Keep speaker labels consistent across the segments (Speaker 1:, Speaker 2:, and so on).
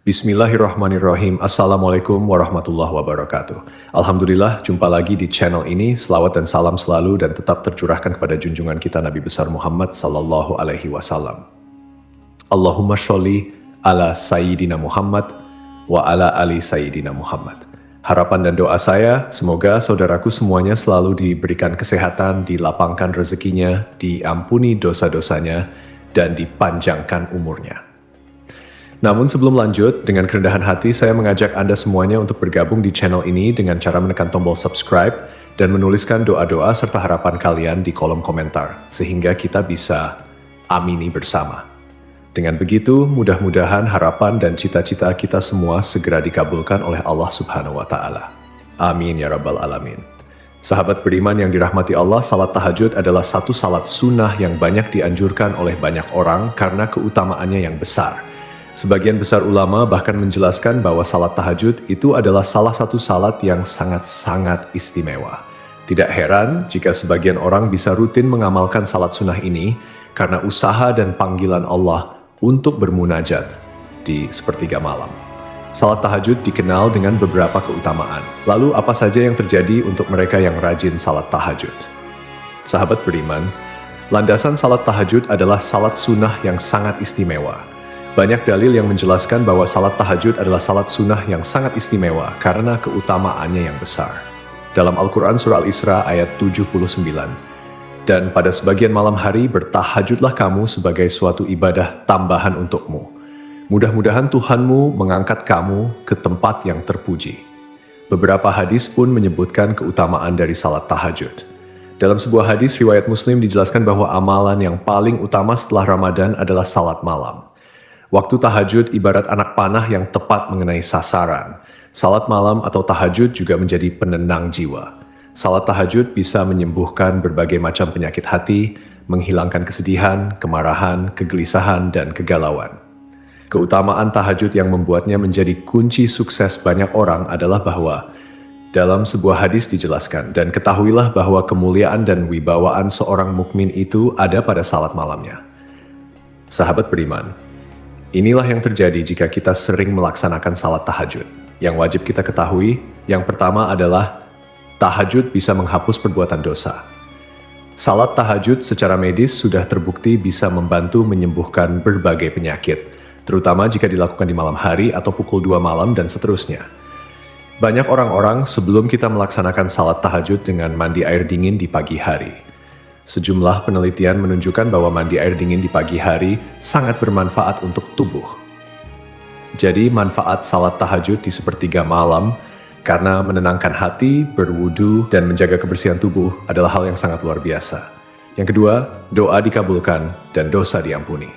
Speaker 1: Bismillahirrahmanirrahim. Assalamualaikum warahmatullahi wabarakatuh. Alhamdulillah, jumpa lagi di channel ini. Selawat dan salam selalu dan tetap tercurahkan kepada junjungan kita Nabi besar Muhammad sallallahu alaihi wasallam. Allahumma sholli ala sayyidina Muhammad wa ala ali sayyidina Muhammad. Harapan dan doa saya, semoga saudaraku semuanya selalu diberikan kesehatan, dilapangkan rezekinya, diampuni dosa-dosanya, dan dipanjangkan umurnya. Namun sebelum lanjut, dengan kerendahan hati saya mengajak Anda semuanya untuk bergabung di channel ini dengan cara menekan tombol subscribe dan menuliskan doa-doa serta harapan kalian di kolom komentar, sehingga kita bisa amini bersama. Dengan begitu, mudah-mudahan harapan dan cita-cita kita semua segera dikabulkan oleh Allah Subhanahu wa Ta'ala. Amin ya Rabbal 'Alamin. Sahabat beriman yang dirahmati Allah, salat tahajud adalah satu salat sunnah yang banyak dianjurkan oleh banyak orang karena keutamaannya yang besar. Sebagian besar ulama bahkan menjelaskan bahwa salat tahajud itu adalah salah satu salat yang sangat-sangat istimewa. Tidak heran jika sebagian orang bisa rutin mengamalkan salat sunnah ini karena usaha dan panggilan Allah untuk bermunajat di sepertiga malam. Salat tahajud dikenal dengan beberapa keutamaan. Lalu apa saja yang terjadi untuk mereka yang rajin salat tahajud? Sahabat beriman, landasan salat tahajud adalah salat sunnah yang sangat istimewa. Banyak dalil yang menjelaskan bahwa salat tahajud adalah salat sunnah yang sangat istimewa karena keutamaannya yang besar. Dalam Al-Quran Surah Al-Isra ayat 79, dan pada sebagian malam hari bertahajudlah kamu sebagai suatu ibadah tambahan untukmu. Mudah-mudahan Tuhanmu mengangkat kamu ke tempat yang terpuji. Beberapa hadis pun menyebutkan keutamaan dari salat tahajud. Dalam sebuah hadis riwayat Muslim dijelaskan bahwa amalan yang paling utama setelah Ramadan adalah salat malam. Waktu tahajud ibarat anak panah yang tepat mengenai sasaran. Salat malam atau tahajud juga menjadi penenang jiwa. Salat tahajud bisa menyembuhkan berbagai macam penyakit hati, menghilangkan kesedihan, kemarahan, kegelisahan, dan kegalauan. Keutamaan tahajud yang membuatnya menjadi kunci sukses banyak orang adalah bahwa dalam sebuah hadis dijelaskan, dan ketahuilah bahwa kemuliaan dan wibawaan seorang mukmin itu ada pada salat malamnya. Sahabat beriman, inilah yang terjadi jika kita sering melaksanakan salat tahajud. Yang wajib kita ketahui, yang pertama adalah tahajud bisa menghapus perbuatan dosa. Salat tahajud secara medis sudah terbukti bisa membantu menyembuhkan berbagai penyakit, terutama jika dilakukan di malam hari atau pukul 2 malam dan seterusnya. Banyak orang-orang sebelum kita melaksanakan salat tahajud dengan mandi air dingin di pagi hari. Sejumlah penelitian menunjukkan bahwa mandi air dingin di pagi hari sangat bermanfaat untuk tubuh. Jadi manfaat salat tahajud di sepertiga malam karena menenangkan hati, berwudu, dan menjaga kebersihan tubuh adalah hal yang sangat luar biasa. Yang kedua, doa dikabulkan dan dosa diampuni.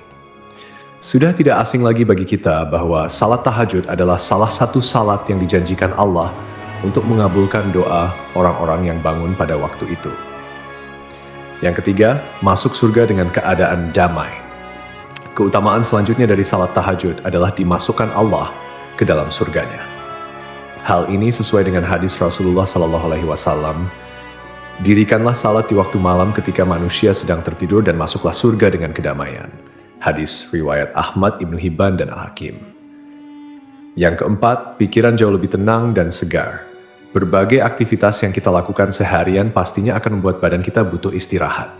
Speaker 1: Sudah tidak asing lagi bagi kita bahwa salat tahajud adalah salah satu salat yang dijanjikan Allah untuk mengabulkan doa orang-orang yang bangun pada waktu itu. Yang ketiga, masuk surga dengan keadaan damai. Keutamaan selanjutnya dari salat tahajud adalah dimasukkan Allah ke dalam surganya. Hal ini sesuai dengan hadis Rasulullah SAW. Dirikanlah salat di waktu malam ketika manusia sedang tertidur dan masuklah surga dengan kedamaian. Hadis riwayat Ahmad, Ibnu Hibban, dan Al-Hakim. Yang keempat, pikiran jauh lebih tenang dan segar. Berbagai aktivitas yang kita lakukan seharian pastinya akan membuat badan kita butuh istirahat.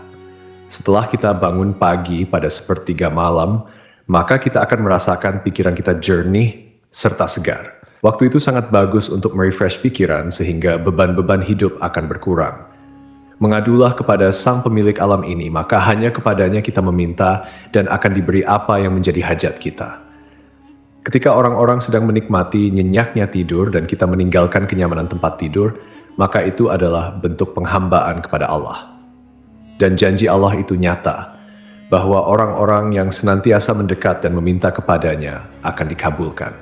Speaker 1: Setelah kita bangun pagi pada sepertiga malam, maka kita akan merasakan pikiran kita jernih serta segar. Waktu itu sangat bagus untuk merefresh pikiran sehingga beban-beban hidup akan berkurang. Mengadulah kepada sang pemilik alam ini, maka hanya kepadanya kita meminta dan akan diberi apa yang menjadi hajat kita. Ketika orang-orang sedang menikmati nyenyaknya tidur dan kita meninggalkan kenyamanan tempat tidur, maka itu adalah bentuk penghambaan kepada Allah. Dan janji Allah itu nyata, bahwa orang-orang yang senantiasa mendekat dan meminta kepadanya akan dikabulkan.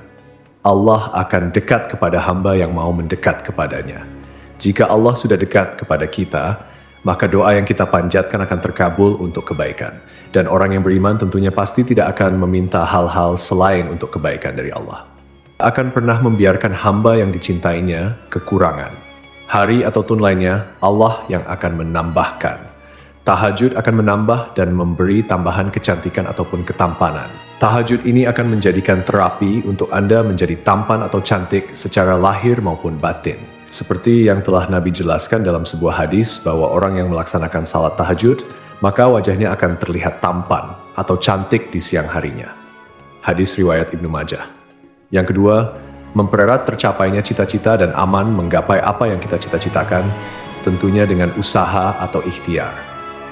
Speaker 1: Allah akan dekat kepada hamba yang mau mendekat kepadanya. Jika Allah sudah dekat kepada kita, maka doa yang kita panjatkan akan terkabul untuk kebaikan. Dan orang yang beriman tentunya pasti tidak akan meminta hal-hal selain untuk kebaikan dari Allah. Akan pernah membiarkan hamba yang dicintainya kekurangan. Hari atau tahun lainnya, Allah yang akan menambahkan. Tahajud akan menambah dan memberi tambahan kecantikan ataupun ketampanan. Tahajud ini akan menjadikan terapi untuk Anda menjadi tampan atau cantik secara lahir maupun batin. Seperti yang telah Nabi jelaskan dalam sebuah hadis bahwa orang yang melaksanakan salat tahajud, maka wajahnya akan terlihat tampan atau cantik di siang harinya. Hadis riwayat Ibnu Majah. Yang kedua, mempererat tercapainya cita-cita dan aman menggapai apa yang kita cita-citakan, tentunya dengan usaha atau ikhtiar.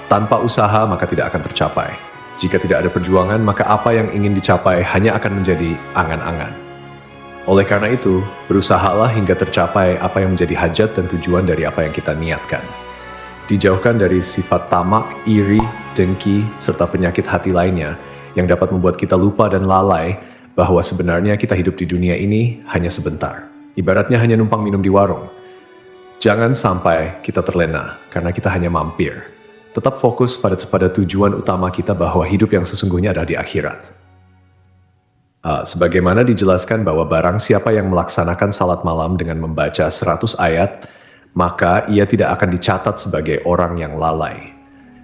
Speaker 1: Tanpa usaha maka tidak akan tercapai. Jika tidak ada perjuangan, maka apa yang ingin dicapai hanya akan menjadi angan-angan. Oleh karena itu, berusahalah hingga tercapai apa yang menjadi hajat dan tujuan dari apa yang kita niatkan. Dijauhkan dari sifat tamak, iri, dengki, serta penyakit hati lainnya yang dapat membuat kita lupa dan lalai bahwa sebenarnya kita hidup di dunia ini hanya sebentar. Ibaratnya hanya numpang minum di warung. Jangan sampai kita terlena karena kita hanya mampir. Tetap fokus pada tujuan utama kita bahwa hidup yang sesungguhnya ada di akhirat. Sebagaimana dijelaskan bahwa barang siapa yang melaksanakan salat malam dengan membaca 100 ayat, maka ia tidak akan dicatat sebagai orang yang lalai.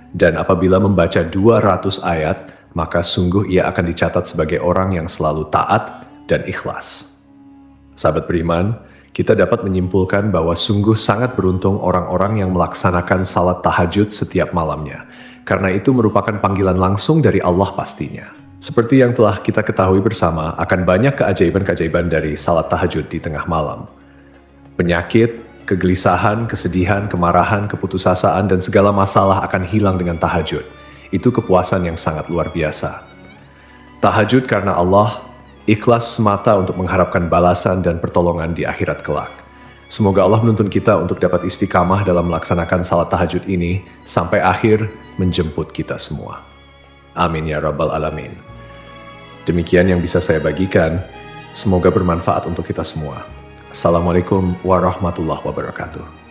Speaker 1: Dan apabila membaca 200 ayat, maka sungguh ia akan dicatat sebagai orang yang selalu taat dan ikhlas. Sahabat beriman, kita dapat menyimpulkan bahwa sungguh sangat beruntung orang-orang yang melaksanakan salat tahajud setiap malamnya, karena itu merupakan panggilan langsung dari Allah pastinya. Seperti yang telah kita ketahui bersama, akan banyak keajaiban-keajaiban dari salat tahajud di tengah malam. Penyakit, kegelisahan, kesedihan, kemarahan, keputusasaan, dan segala masalah akan hilang dengan tahajud. Itu kepuasan yang sangat luar biasa. Tahajud karena Allah, ikhlas semata untuk mengharapkan balasan dan pertolongan di akhirat kelak. Semoga Allah menuntun kita untuk dapat istiqamah dalam melaksanakan salat tahajud ini sampai akhir menjemput kita semua. Amin ya rabbal alamin. Demikian yang bisa saya bagikan. Semoga bermanfaat untuk kita semua. Assalamualaikum warahmatullahi wabarakatuh.